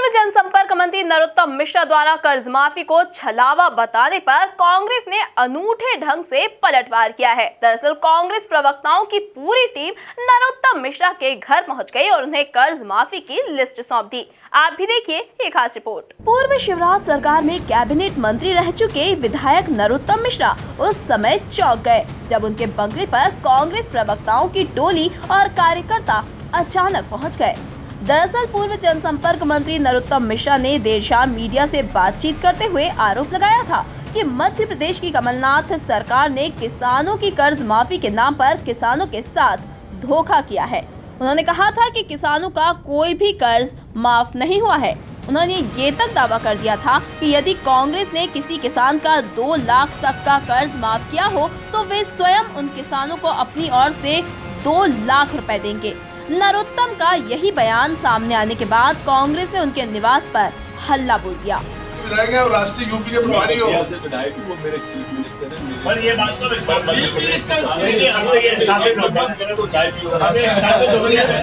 पूर्व जनसंपर्क मंत्री नरोत्तम मिश्रा द्वारा कर्ज माफी को छलावा बताने पर कांग्रेस ने अनूठे ढंग से पलटवार किया है। दरअसल कांग्रेस प्रवक्ताओं की पूरी टीम नरोत्तम मिश्रा के घर पहुंच गई और उन्हें कर्ज माफी की लिस्ट सौंप दी। आप भी देखिए ये खास रिपोर्ट। पूर्व शिवराज सरकार में कैबिनेट मंत्री रह चुके विधायक नरोत्तम मिश्रा उस समय चौंक गए जब उनके बंगले पर कांग्रेस प्रवक्ताओं की टोली और कार्यकर्ता अचानक पहुँच गए। दरअसल पूर्व जनसंपर्क मंत्री नरोत्तम मिश्रा ने देर शाम मीडिया से बातचीत करते हुए आरोप लगाया था कि मध्य प्रदेश की कमलनाथ सरकार ने किसानों की कर्ज माफी के नाम पर किसानों के साथ धोखा किया है। उन्होंने कहा था कि किसानों का कोई भी कर्ज माफ नहीं हुआ है। उन्होंने ये तक दावा कर दिया था कि यदि कांग्रेस ने किसी किसान का 2 लाख तक का कर्ज माफ किया हो तो वे स्वयं उन किसानों को अपनी ओर से 2 लाख रुपए देंगे। नरोत्तम का यही बयान सामने आने के बाद कांग्रेस ने उनके निवास पर हल्ला बोल दिया। विधायक है और राष्ट्रीय यूपी के प्रभारी हो। वो मेरे चीफ मिनिस्टर हैं। पर ये बात तो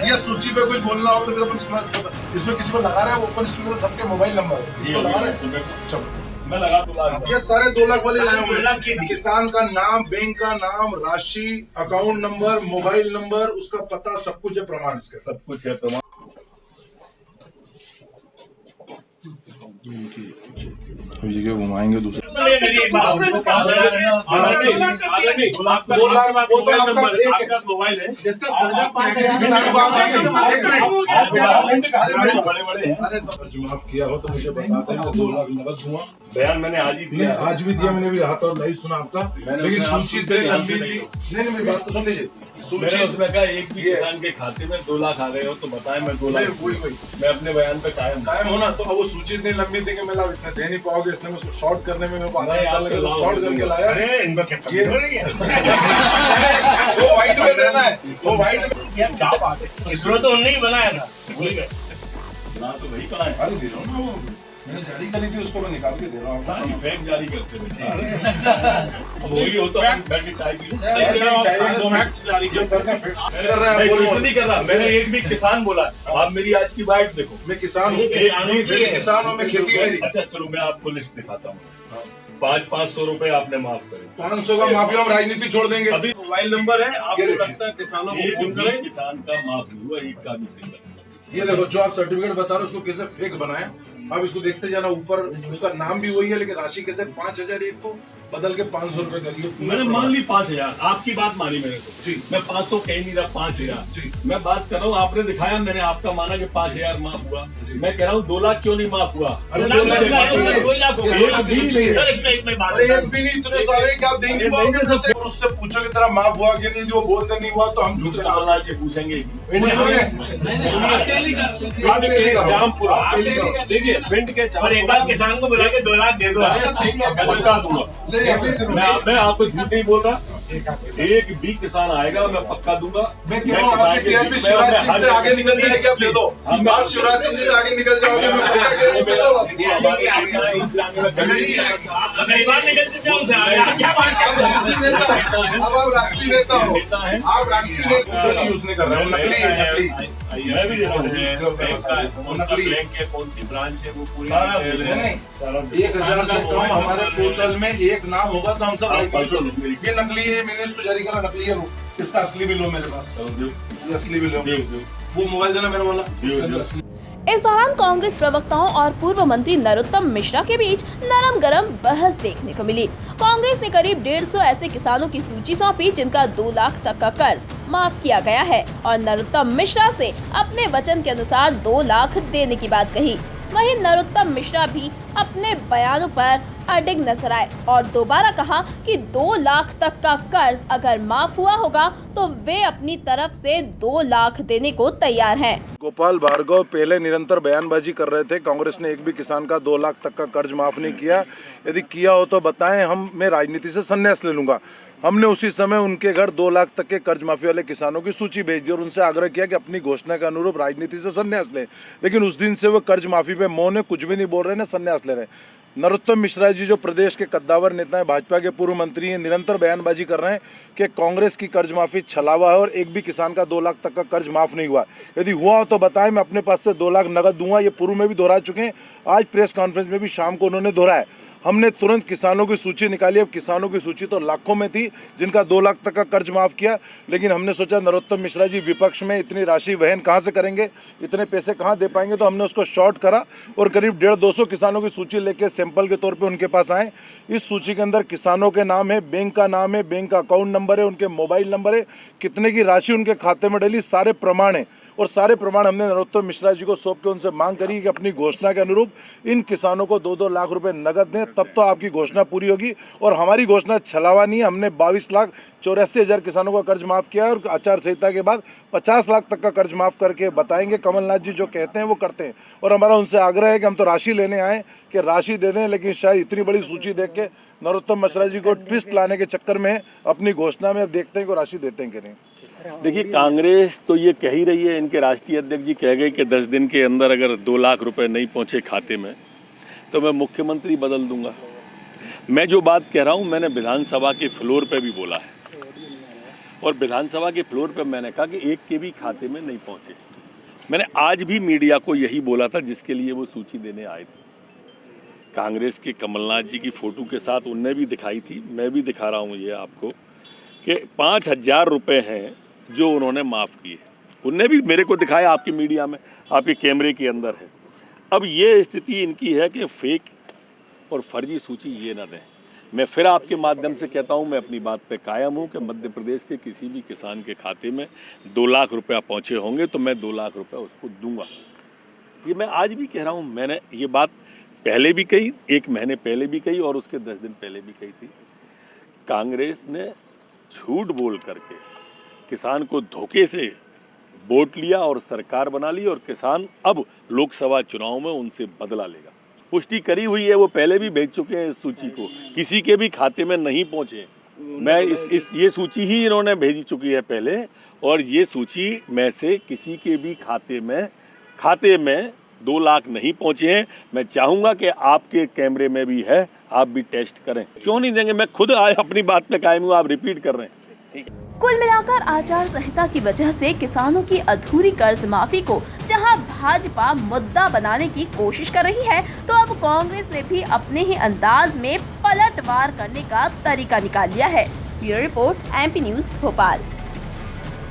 ये सूची पे कोई बोलना हो तो इसमें किसी को लगा रहा है वो ओपन स्पीकर सबके मोबाइल नंबर है। मैं लगा 2 लाख। ये सारे 2 लाख वाले लाए होंगे। किसान का नाम, बैंक का नाम, राशि, अकाउंट नंबर, मोबाइल नंबर, उसका पता, सब कुछ है, प्रमाण इसके सब कुछ है प्रमाण। घुमाएंगे दूसरे मोबाइल है जिसका कर्जा 5,000 कर्ज माफ किया हो तो मुझे बता दें, 2 लाख नकद दूंगा। बयान मैंने आज ही दिया। आज भी दिया, मैंने भी हाथ और लाइव सुना आपका, लेकिन सूची इतनी लंबी थी। नहीं मेरी बात तो सुन लीजिए। सूची उसमें कहा एक भी किसान के खाते में 2 लाख आ गए हो तो बताएं, मैं 2 लाख मैं अपने बयान पे कायम होना। तो अब वो सूची इतनी लंबी थी कि मैं इतना दे नहीं पाओगे, इसने उसको शॉर्ट करने में मेरे को आधा घंटा लगा, शॉर्ट करके लाया। वो व्हाइट में देना है, वो व्हाइट में क्या बात है, इसरो तो उन्होंने ही बनाया था। ना तो वही बनाया। अरे दे रहा हूँ ना, वो मैंने जारी करी थी, उसको मैं निकाल के दे रहा हूँ। फैक्ट जारी करते वही हो तो बैठ के चाय पी नहीं कर रहा। मैंने एक भी किसान बोला। आप मेरी आज की बाइट देखो। मैं किसान हूँ, किसान हूँ, मैं खेती मेरी। अच्छा चलो मैं आपको लिस्ट दिखाता हूँ। 500 रुपए आपने माफ करे। 500 का माफी, हम राजनीति छोड़ देंगे। अभी मोबाइल नंबर है, आपको लगता है किसानों को फोन करें। किसान का माफ नहीं हुआ, एक का भी सिंगल। ये देखो जो आप सर्टिफिकेट बता रहे हो उसको कैसे फेक बनाए। आप इसको देखते जाना, ऊपर उसका नाम भी वही है लेकिन राशि कैसे 5,000 एक को बदल के 500 रुपए करिए। मैंने मान ली 5,000, आपकी बात मानी मैंने तो जी। मैं 500 कह नहीं रहा, 5,000 जी। मैं बात कर रहा हूँ, आपने दिखाया, मैंने आपका माना कि 5,000 माफ हुआ। मैं कह रहा हूँ 2 लाख क्यों नहीं माफ हुआ? अरे 2 लाख एक भी नहीं, इतने सारे कि आप दे नहीं पाओगे। उससे पूछो कि तेरा माफ हुआ कि नहीं, जो बोलते नहीं हुआ तो हम झूठ से पूछेंगे। देखिए पिंड के एक बार किसान को बुला के 2 लाख दे दो, पक्का दूंगा। मैं आपको झूठ नहीं बोल रहा। एक भी किसान आएगा मैं पक्का दूंगा। मैं कह रहा हूँ आपकी टीआरपी शिवराज सिंह से आगे निकल जाएगी, आप दे दो। आप शिवराज सिंह से आगे निकल जाओगे, मैं पक्का कह रहा हूँ, दे दो बस। अब आप राष्ट्रीय नेता हो, आप राष्ट्रीय नेता यूज नहीं कर रहे हो, नकली है, नकली। मैं भी दे रहा हूँ। नकली है, कौन सी ब्रांच है वो पूरी नहीं। 1,000 से कम हमारे पोर्टल में एक नाम होगा तो हम सब ये नकली है। मैंने इसको जारी करा, नकली है। इसका असली भी लो मेरे पास, ये असली भी लो। वो मोबाइल देना मेरे वाला, उसके अंदर असली। इस दौरान कांग्रेस प्रवक्ताओं और पूर्व मंत्री नरोत्तम मिश्रा के बीच नरम गरम बहस देखने को मिली। कांग्रेस ने करीब 150 ऐसे किसानों की सूची सौंपी जिनका 2 लाख तक का कर्ज माफ किया गया है और नरोत्तम मिश्रा से अपने वचन के अनुसार 2 लाख देने की बात कही। वहीं नरोत्तम मिश्रा भी अपने बयानों पर अडिग नजर आए और दोबारा कहा कि 2 लाख तक का कर्ज अगर माफ हुआ होगा तो वे अपनी तरफ से 2 लाख देने को तैयार हैं। गोपाल भार्गव पहले निरंतर बयानबाजी कर रहे थे, कांग्रेस ने एक भी किसान का 2 लाख तक का कर्ज माफ नहीं किया। यदि किया हो तो बताएं, मैं राजनीति से संन्यास ले लूंगा। हमने उसी समय उनके घर 2 लाख तक के कर्ज माफी वाले किसानों की सूची भेज दी और उनसे आग्रह किया कि अपनी घोषणा के अनुरूप राजनीति से संन्यास लें। लेकिन उस दिन से वो कर्ज माफी पे मौन है, कुछ भी नहीं बोल रहे हैं, संन्यास ले रहे हैं। नरोत्तम मिश्रा जी जो प्रदेश के कद्दावर नेता हैं, भाजपा के पूर्व मंत्री हैं, निरंतर बयानबाजी कर रहे हैं कि कांग्रेस की कर्ज माफी छलावा है और एक भी किसान का 2 लाख तक का कर्ज माफ नहीं हुआ। यदि हुआ हो तो बताएं, मैं अपने पास से 2 लाख नगद दूंगा। ये पूर्व में भी दोहरा चुके हैं, आज प्रेस कॉन्फ्रेंस में भी शाम को उन्होंने दोहराया। हमने तुरंत किसानों की सूची निकाली। अब किसानों की सूची तो लाखों में थी जिनका 2 लाख तक का कर्ज माफ किया, लेकिन हमने सोचा नरोत्तम मिश्रा जी विपक्ष में इतनी राशि वहन कहाँ से करेंगे, इतने पैसे कहाँ दे पाएंगे, तो हमने उसको शॉर्ट करा और करीब 150-200 किसानों की सूची लेके सैंपल के तौर पे उनके पास आए। इस सूची के अंदर किसानों के नाम है, बैंक का नाम है, बैंक का अकाउंट नंबर है, उनके मोबाइल नंबर है, कितने की राशि उनके खाते में डली, सारे प्रमाण है। और सारे प्रमाण हमने नरोत्तम मिश्रा जी को सौंप के उनसे मांग करी कि अपनी घोषणा के अनुरूप इन किसानों को 2-2 लाख रुपए नगद दें, तब तो आपकी घोषणा पूरी होगी। और हमारी घोषणा छलावा नहीं है। हमने 22,84,000 किसानों का कर्ज माफ किया है और आचार संहिता के बाद 50 लाख तक का कर्ज माफ करके बताएंगे। कमलनाथ जी जो कहते हैं वो करते हैं। और हमारा उनसे आग्रह है कि हम तो राशि लेने आए कि राशि दे दें, लेकिन शायद इतनी बड़ी सूची देख के नरोत्तम मिश्रा जी को ट्विस्ट लाने के चक्कर में अपनी घोषणा में अब देखते हैं कि राशि देते हैं कि नहीं। देखिए, कांग्रेस तो ये कह ही रही है, इनके राष्ट्रीय अध्यक्ष जी कह गए कि 10 दिन के अंदर अगर 2 लाख रुपए नहीं पहुंचे खाते में तो मैं मुख्यमंत्री बदल दूंगा। मैं जो बात कह रहा हूं मैंने विधानसभा के फ्लोर पे भी बोला है और विधानसभा के फ्लोर पे मैंने कहा कि एक के भी खाते में नहीं पहुंचे। मैंने आज भी मीडिया को यही बोला था जिसके लिए वो सूची देने आए थे। कांग्रेस के कमलनाथ जी की फोटो के साथ उनने भी दिखाई थी, मैं भी दिखा रहा हूँ ये आपको कि 5,000 रुपये हैं जो उन्होंने माफ़ किए। उनने भी मेरे को दिखाया, आपकी मीडिया में, आपके कैमरे के अंदर है। अब ये स्थिति इनकी है कि फेक और फर्जी सूची ये ना दें। मैं फिर आपके माध्यम से कहता हूँ, मैं अपनी बात पे कायम हूँ कि मध्य प्रदेश के किसी भी किसान के खाते में 2 लाख रुपया पहुँचे होंगे तो मैं 2 लाख रुपया उसको दूंगा। ये मैं आज भी कह रहा हूँ। मैंने ये बात पहले भी कही, 1 महीने पहले भी कही और उसके 10 दिन पहले भी कही थी। कांग्रेस ने झूठ बोल करके किसान को धोखे से वोट लिया और सरकार बना ली और किसान अब लोकसभा चुनाव में उनसे बदला लेगा। पुष्टि करी हुई है, वो पहले भी भेज चुके हैं इस सूची को, किसी के भी खाते में नहीं पहुंचे। मैं ये सूची ही इन्होंने भेजी चुकी है पहले, और ये सूची में से किसी के भी खाते में 2 लाख नहीं पहुंचे हैं। मैं चाहूंगा कि आपके कैमरे में भी है, आप भी टेस्ट करें। क्यों नहीं देंगे? मैं खुद अपनी बात पे कायम हूँ, आप रिपीट कर रहे हैं। कुल मिलाकर आचार संहिता की वजह से किसानों की अधूरी कर्ज माफी को जहां भाजपा मुद्दा बनाने की कोशिश कर रही है, तो अब कांग्रेस ने भी अपने ही अंदाज में पलटवार करने का तरीका निकाल लिया है। Bureau report, MP news, Bhopal.